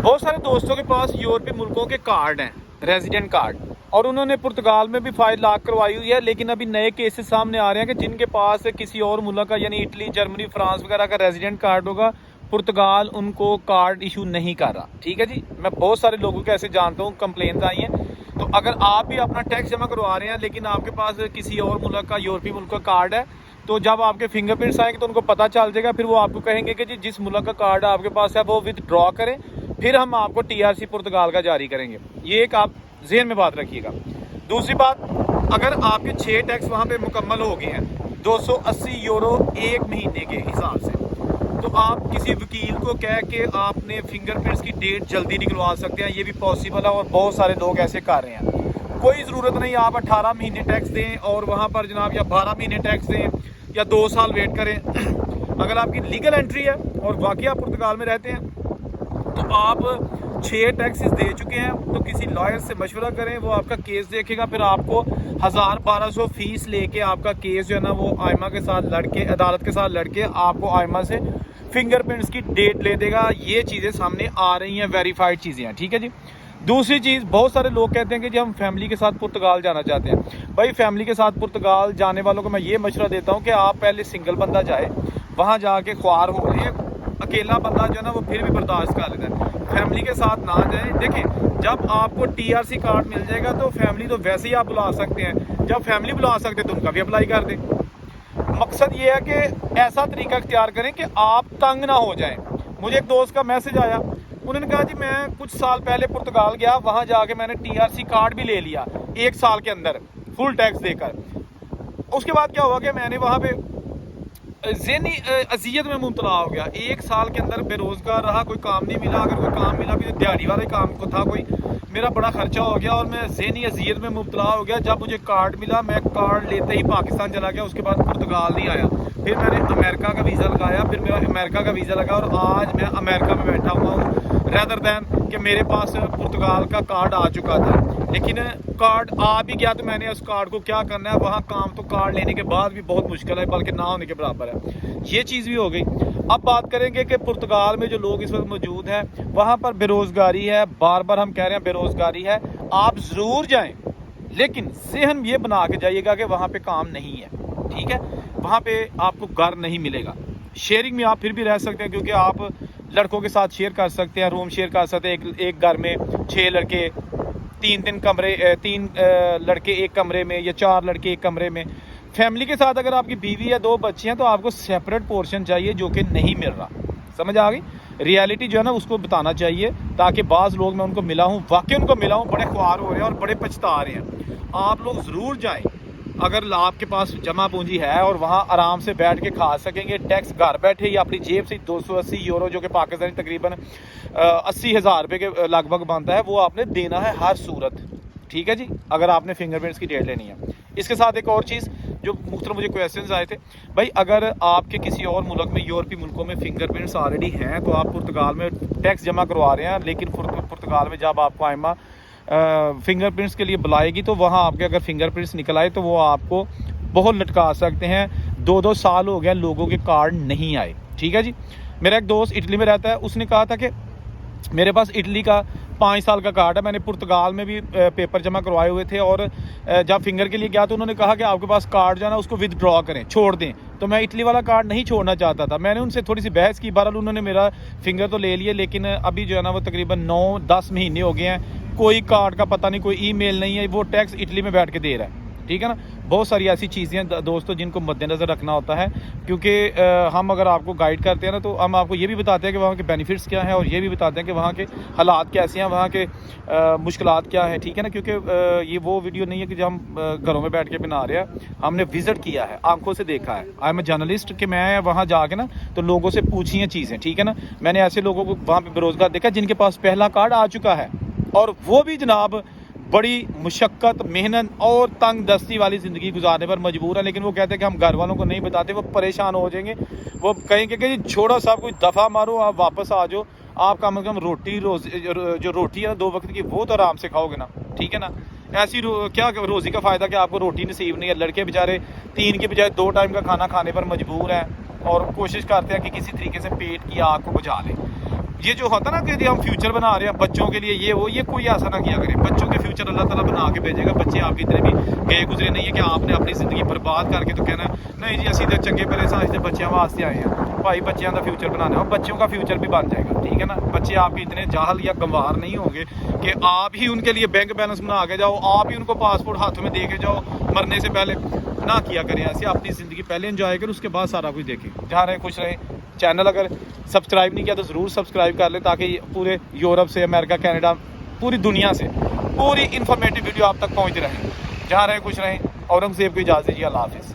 بہت سارے دوستوں کے پاس یورپی ملکوں کے کارڈ ہیں، ریزیڈنٹ کارڈ، اور انہوں نے پرتگال میں بھی فائل لاک کروائی ہوئی ہے، لیکن ابھی نئے کیسز سامنے آ رہے ہیں کہ جن کے پاس کسی اور ملک کا یعنی اٹلی، جرمنی، فرانس وغیرہ کا ریزیڈنٹ کارڈ ہوگا، پرتگال ان کو کارڈ ایشو نہیں کر رہا. ٹھیک ہے جی، میں بہت سارے لوگوں کے ایسے جانتا ہوں، کمپلینز آئی ہیں. تو اگر آپ بھی اپنا ٹیکس جمع کروا رہے ہیں لیکن آپ کے پاس کسی اور ملک کا، یورپی ملک کا کارڈ ہے، تو جب آپ کے فنگر پرنٹس آئیں گے تو ان کو پتہ چل جائے گا. پھر وہ آپ کو کہیں گے کہ جی جس ملک کا کارڈ آپ کے پاس ہے وہ ود ڈرا کریں، پھر ہم آپ کو TRC پرتگال کا جاری کریں گے. یہ ایک آپ ذہن میں بات رکھیے گا. دوسری بات، اگر آپ کے 6 ٹیکس وہاں پہ مکمل ہو گئے ہیں 280 یورو ایک مہینے کے حساب سے، تو آپ کسی وکیل کو کہہ کے آپ نے فنگر پرنٹس کی ڈیٹ جلدی نکلوا سکتے ہیں. یہ بھی پاسبل ہے اور بہت سارے لوگ ایسے کر رہے ہیں. کوئی ضرورت نہیں آپ 18 مہینے ٹیکس دیں اور وہاں پر جناب یا 12 مہینے ٹیکس دیں یا 2 سال ویٹ کریں. اگر آپ کی لیگل انٹری ہے اور واقعی آپ پرتگال میں رہتے ہیں تو آپ 6 ٹیکسز دے چکے ہیں، تو کسی لائر سے مشورہ کریں، وہ آپ کا کیس دیکھے گا. پھر آپ کو 1200 فیس لے کے آپ کا کیس جو ہے نا وہ آئمہ کے ساتھ لڑ کے، عدالت کے ساتھ لڑ کے آپ کو آئمہ سے فنگر پرنٹس کی ڈیٹ لے دے گا. یہ چیزیں سامنے آ رہی ہیں، ویریفائڈ چیزیں ہیں. ٹھیک ہے جی. دوسری چیز، بہت سارے لوگ کہتے ہیں کہ جی ہم فیملی کے ساتھ پرتگال جانا چاہتے ہیں. بھائی فیملی کے ساتھ پرتگال جانے والوں کو میں یہ مشورہ دیتا ہوں کہ آپ پہلے سنگل بندہ جائے، وہاں جا کے خوار ہو لیں. اکیلا بندہ جو ہے نا وہ پھر بھی برداشت کر لیتا ہے. فیملی کے ساتھ نہ جائیں. دیکھیں جب آپ کو TRC کارڈ مل جائے گا تو فیملی تو ویسے ہی آپ بلا سکتے ہیں. جب فیملی بلا سکتے ہیں تو ان کا بھی اپلائی کر دیں. مقصد یہ ہے کہ ایسا طریقہ اختیار کریں کہ آپ تنگ نہ ہو جائیں. مجھے ایک دوست کا میسج آیا، انہوں نے کہا جی میں کچھ سال پہلے پرتگال گیا، وہاں جا کے میں نے TRC کارڈ بھی لے لیا 1 سال کے اندر فل ٹیکس دے کر. اس کے بعد کیا ہوا کہ میں نے وہاں پہ ذہنی اذیت میں مبتلا ہو گیا. 1 سال کے اندر بے روزگار رہا، کوئی کام نہیں ملا. اگر کوئی کام ملا بھی تو دیہڑی والے کام کو تھا کوئی. میرا بڑا خرچہ ہو گیا اور میں ذہنی اذیت میں مبتلا ہو گیا. جب مجھے کارڈ ملا میں کارڈ لیتے ہی پاکستان چلا گیا، اس کے بعد پرتگال نہیں آیا. پھر میں نے امریکہ کا ویزا لگایا، پھر میرا امریکہ کا ویزا لگا اور آج میں امریکہ میں بیٹھا ہوا ہوں، ریدر دین کہ میرے پاس پرتگال کا کارڈ آ چکا تھا. لیکن کارڈ آ بھی گیا تو میں نے اس کارڈ کو کیا کرنا ہے، وہاں کام تو کارڈ لینے کے بعد بھی بہت مشکل ہے، بلکہ نہ ہونے کے برابر ہے. یہ چیز بھی ہو گئی. اب بات کریں گے کہ پرتگال میں جو لوگ اس وقت موجود ہیں وہاں پر بے روزگاری ہے. بار بار ہم کہہ رہے ہیں بے روزگاری ہے. آپ ضرور جائیں لیکن ذہن یہ بنا کے جائیے گا کہ وہاں پہ کام نہیں ہے. ٹھیک ہے، وہاں پہ آپ کو گھر نہیں ملے گا. شیئرنگ میں آپ پھر بھی رہ سکتے ہیں کیونکہ آپ لڑکوں کے ساتھ شیئر کر سکتے ہیں، روم شیئر کر سکتے ہیں. ایک گھر میں 6 لڑکے 3 کمرے، 3 لڑکے ایک کمرے میں یا 4 لڑکے ایک کمرے میں. فیملی کے ساتھ اگر آپ کی بیوی یا 2 بچے ہیں تو آپ کو سیپریٹ پورشن چاہیے، جو کہ نہیں مل رہا. سمجھ آ گئی؟ ریالٹی جو ہے نا اس کو بتانا چاہیے تاکہ بعض لوگ میں ان کو ملا ہوں، واقعی ان کو ملا ہوں، بڑے خوار ہو رہے ہیں اور بڑے پچھتا رہے ہیں. آپ لوگ ضرور جائیں اگر آپ کے پاس جمع پونجی ہے اور وہاں آرام سے بیٹھ کے کھا سکیں گے. ٹیکس گھر بیٹھے ہی اپنی جیب سے 280 یورو جو کہ پاکستانی تقریباً 80,000 روپے کے لگ بھگ بنتا ہے، وہ آپ نے دینا ہے ہر صورت. ٹھیک ہے جی، اگر آپ نے فنگر پرنٹس کی ڈیٹ لینی ہے. اس کے ساتھ ایک اور چیز جو مختلف مجھے کویسچنز آئے تھے، بھائی اگر آپ کے کسی اور ملک میں، یورپی ملکوں میں فنگر پرنٹس آلریڈی ہیں تو آپ پرتگال میں ٹیکس جمع کروا رہے ہیں، لیکن پرتگال میں جب آپ کو آئمہ فنگر پرنٹس کے لیے بلائے گی تو وہاں آپ کے اگر فنگر پرنٹس نکل آئے تو وہ آپ کو بہت لٹکا سکتے ہیں. 2 سال ہو گیا لوگوں کے کارڈ نہیں آئے. ٹھیک ہے جی. میرا ایک دوست اٹلی میں رہتا ہے، اس نے کہا تھا کہ میرے پاس اٹلی کا 5 سال کا کارڈ ہے، میں نے پرتگال میں بھی پیپر جمع کروائے ہوئے تھے، اور جب فنگر کے لیے گیا تو انہوں نے کہا کہ آپ کے پاس کارڈ جو ہے نا اس کو ود ڈرا کریں، چھوڑ دیں. تو میں اٹلی والا کارڈ نہیں چھوڑنا چاہتا تھا. میں نے ان سے تھوڑی سی بحث کی، بہرحال انہوں نے میرا فنگر تو لے لیے، لیکن ابھی جو ہے نا وہ تقریباً 9-10 مہینے ہو گئے ہیں، کوئی کارڈ کا پتہ نہیں، کوئی ای میل نہیں ہے. وہ ٹیکس اٹلی میں بیٹھ کے دے رہا ہے. ٹھیک ہے نا. بہت ساری ایسی چیزیں ہیں دوستوں جن کو مد نظر رکھنا ہوتا ہے، کیونکہ ہم اگر آپ کو گائیڈ کرتے ہیں نا تو ہم آپ کو یہ بھی بتاتے ہیں کہ وہاں کے بینیفٹس کیا ہیں، اور یہ بھی بتاتے ہیں کہ وہاں کے حالات کیسے ہیں، وہاں کے مشکلات کیا ہیں. ٹھیک ہے نا. کیونکہ یہ وہ ویڈیو نہیں ہے کہ جو ہم گھروں میں بیٹھ کے بنا رہے ہیں، ہم نے وزٹ کیا ہے، آنکھوں سے دیکھا ہے. آئی ایم اے جرنلسٹ کہ میں وہاں جا کے نا تو لوگوں سے پوچھی ہیں چیزیں. ٹھیک ہے نا. میں نے ایسے لوگوں کو وہاں پہ بے روزگار دیکھا جن کے پاس پہلا کارڈ آ چکا ہے، اور وہ بھی جناب بڑی مشقت، محنت اور تنگ دستی والی زندگی گزارنے پر مجبور ہے. لیکن وہ کہتے ہیں کہ ہم گھر والوں کو نہیں بتاتے، وہ پریشان ہو جائیں گے. وہ کہیں گے کہ جی چھوڑو سب کچھ، دفعہ مارو، آپ واپس آ جاؤ. آپ کم از کم جو روٹی ہے 2 وقت کی وہ تو آرام سے کھاؤ گے نا. ٹھیک ہے نا. ایسی کیا روزی کا فائدہ کہ آپ کو روٹی نصیب نہیں ہے. لڑکے بیچارے 3 کے بجائے 2 ٹائم کا کھانا کھانے پر مجبور ہیں اور کوشش کرتے ہیں کہ کسی طریقے سے پیٹ کی آگ کو بجھا لیں. یہ جو ہوتا نا کہ ہم فیوچر بنا رہے ہیں بچوں کے لیے یہ کوئی ایسا نہ کیا کرے. بچوں کے فیوچر اللہ تعالیٰ بنا کے بھیجے گا. بچے آپ کے اتنے بھی گئے گزرے نہیں ہے کہ آپ نے اپنی زندگی برباد کر کے تو کہنا نہیں جی اسی چنگے پہلے سائنس بچوں واسطے آئے ہیں. بھائی بچوں کا فیوچر بنانا ہے اور بچوں کا فیوچر بھی بن جائے گا, ٹھیک ہے نا. بچے آپ کے اتنے جاہل یا گنوار نہیں ہوں گے کہ آپ ہی ان کے لیے بینک بیلنس بنا کے جاؤ, آپ ہی ان کو پاسپورٹ ہاتھوں میں دے کے جاؤ مرنے سے پہلے. نہ کیا کریں ایسے, اپنی زندگی پہلے انجوائے کریں, اس کے بعد سارا کچھ دیکھیں. جہاں رہیں خوش رہیں. چینل اگر سبسکرائب نہیں کیا تو ضرور سبسکرائب کر لیں تاکہ پورے یورپ سے, امریکہ, کینیڈا, پوری دنیا سے پوری انفارمیٹیو ویڈیو آپ تک پہنچ رہیں. جہاں رہیں خوش رہیں. اورنگزیب کو اجازت دیجیے. اللہ حافظ.